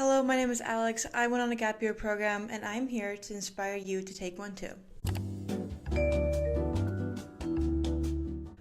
Hello, my name is Alex. I went on a gap year program and I'm here to inspire you to take one too.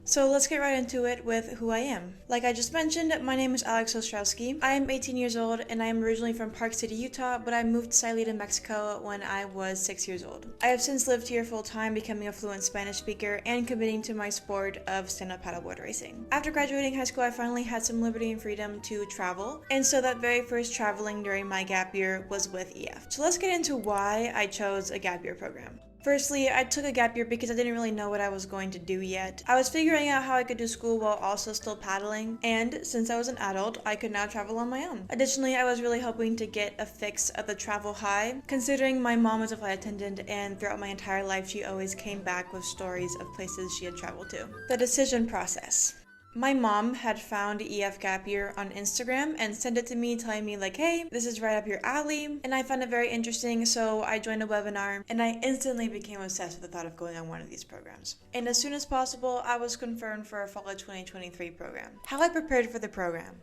So let's get right into it with who I am. Like I just mentioned, my name is Alex Ostrowski. I am 18 years old and I am originally from Park City, Utah, but I moved to Sayulita, Mexico when I was 6 years old. I have since lived here full time, becoming a fluent Spanish speaker and committing to my sport of stand-up paddleboard racing. After graduating high school, I finally had some liberty and freedom to travel, and so that very first traveling during my gap year was with EF. So let's get into why I chose a gap year program. Firstly, I took a gap year because I didn't really know what I was going to do yet. I was figuring out how I could do school while also still paddling, and since I was an adult, I could now travel on my own. Additionally, I was really hoping to get a fix of the travel high, considering my mom was a flight attendant and throughout my entire life she always came back with stories of places she had traveled to. The decision process. My mom had found EF Gap Year on Instagram and sent it to me telling me like, hey, this is right up your alley, and I found it very interesting, so I joined a webinar and I instantly became obsessed with the thought of going on one of these programs. And as soon as possible, I was confirmed for a fall of 2023 program. How I prepared for the program.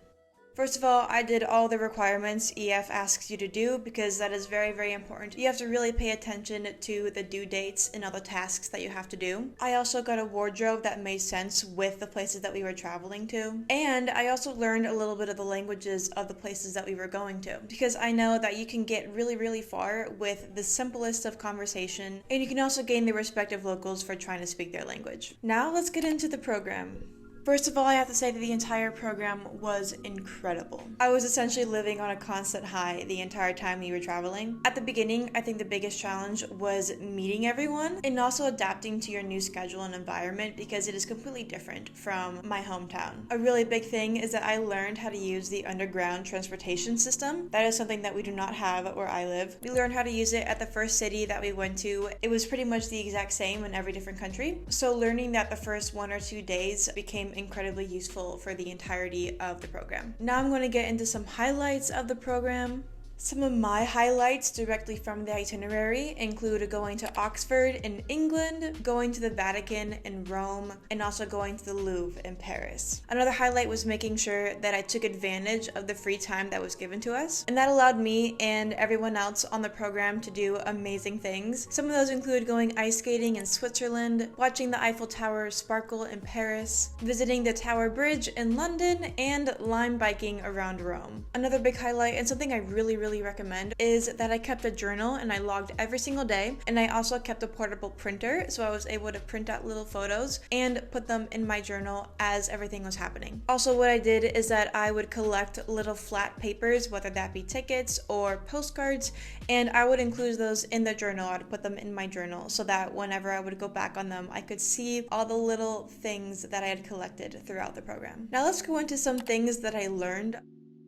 First of all, I did all the requirements EF asks you to do because that is very, very important. You have to really pay attention to the due dates and all the tasks that you have to do. I also got a wardrobe that made sense with the places that we were traveling to. And I also learned a little bit of the languages of the places that we were going to, because I know that you can get really, really far with the simplest of conversation, and you can also gain the respect of locals for trying to speak their language. Now let's get into the program. First of all, I have to say that the entire program was incredible. I was essentially living on a constant high the entire time we were traveling. At the beginning, I think the biggest challenge was meeting everyone and also adapting to your new schedule and environment because it is completely different from my hometown. A really big thing is that I learned how to use the underground transportation system. That is something that we do not have where I live. We learned how to use it at the first city that we went to. It was pretty much the exact same in every different country. So learning that the first 1 or 2 days became incredibly useful for the entirety of the program. Now I'm going to get into some highlights of the program. Some of my highlights directly from the itinerary include going to Oxford in England, going to the Vatican in Rome, and also going to the Louvre in Paris. Another highlight was making sure that I took advantage of the free time that was given to us, and that allowed me and everyone else on the program to do amazing things. Some of those include going ice skating in Switzerland, watching the Eiffel Tower sparkle in Paris, visiting the Tower Bridge in London, and lime biking around Rome. Another big highlight, and something I really recommend, is that I kept a journal and I logged every single day, and I also kept a portable printer so I was able to print out little photos and put them in my journal as everything was happening. Also, what I did is that I would collect little flat papers, whether that be tickets or postcards, and I would include those in the journal. I would put them in my journal so that whenever I would go back on them, I could see all the little things that I had collected throughout the program. Now let's go into some things that I learned.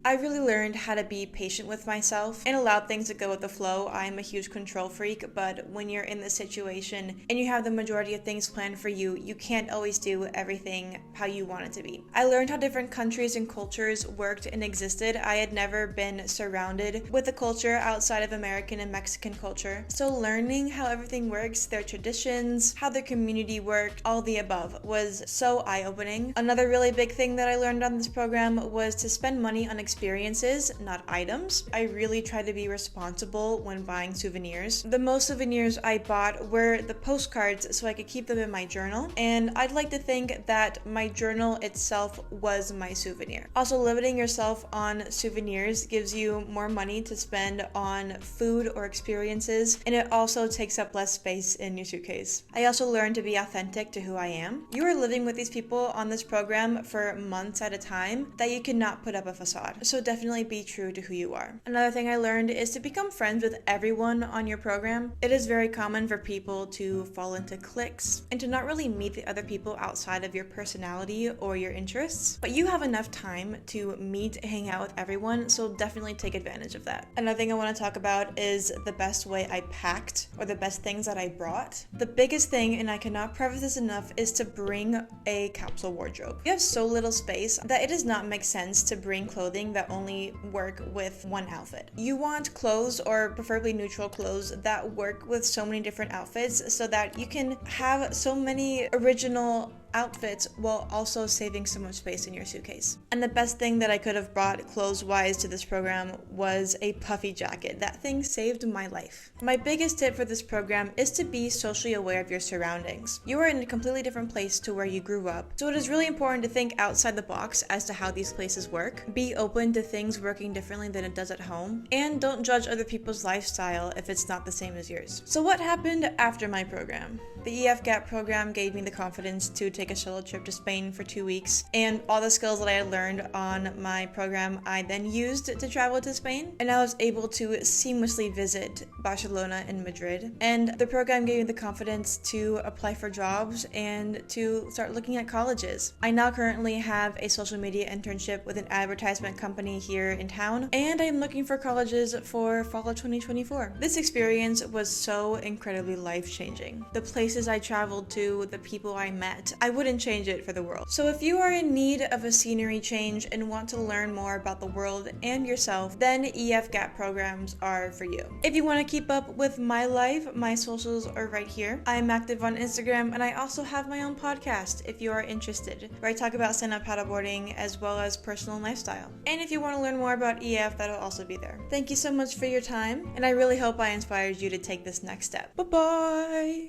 I really learned how to be patient with myself and allow things to go with the flow. I am a huge control freak, but when you're in this situation and you have the majority of things planned for you, you can't always do everything how you want it to be. I learned how different countries and cultures worked and existed. I had never been surrounded with a culture outside of American and Mexican culture. So learning how everything works, their traditions, how their community worked, all the above was so eye-opening. Another really big thing that I learned on this program was to spend money on experiences, not items. I really try to be responsible when buying souvenirs. The most souvenirs I bought were the postcards so I could keep them in my journal, and I'd like to think that my journal itself was my souvenir. Also, limiting yourself on souvenirs gives you more money to spend on food or experiences, and it also takes up less space in your suitcase. I also learned to be authentic to who I am. You are living with these people on this program for months at a time that you cannot put up a facade. So definitely be true to who you are. Another thing I learned is to become friends with everyone on your program. It is very common for people to fall into cliques and to not really meet the other people outside of your personality or your interests, but you have enough time to meet and hang out with everyone, so definitely take advantage of that. Another thing I want to talk about is the best way I packed, or the best things that I brought. The biggest thing, and I cannot preface this enough, is to bring a capsule wardrobe. You have so little space that it does not make sense to bring clothing that only work with one outfit. You want clothes, or preferably neutral clothes, that work with so many different outfits so that you can have so many original outfits while also saving so much space in your suitcase. And the best thing that I could have brought clothes-wise to this program was a puffy jacket. That thing saved my life. My biggest tip for this program is to be socially aware of your surroundings. You are in a completely different place to where you grew up, so it is really important to think outside the box as to how these places work. Be open to things working differently than it does at home, and don't judge other people's lifestyle if it's not the same as yours. So what happened after my program? The EF GAP program gave me the confidence to take a solo trip to Spain for 2 weeks, and all the skills that I had learned on my program I then used to travel to Spain, and I was able to seamlessly visit Barcelona and Madrid. And the program gave me the confidence to apply for jobs and to start looking at colleges. I now currently have a social media internship with an advertisement company here in town, and I'm looking for colleges for fall of 2024. This experience was so incredibly life-changing. The places I traveled to, the people I met, I wouldn't change it for the world. So if you are in need of a scenery change and want to learn more about the world and yourself, then EF GAP programs are for you. If you want to keep up with my life, my socials are right here. I'm active on Instagram, and I also have my own podcast if you are interested, where I talk about stand-up paddleboarding as well as personal and lifestyle. And if you want to learn more about EF, that'll also be there. Thank you so much for your time, and I really hope I inspired you to take this next step. Bye-bye!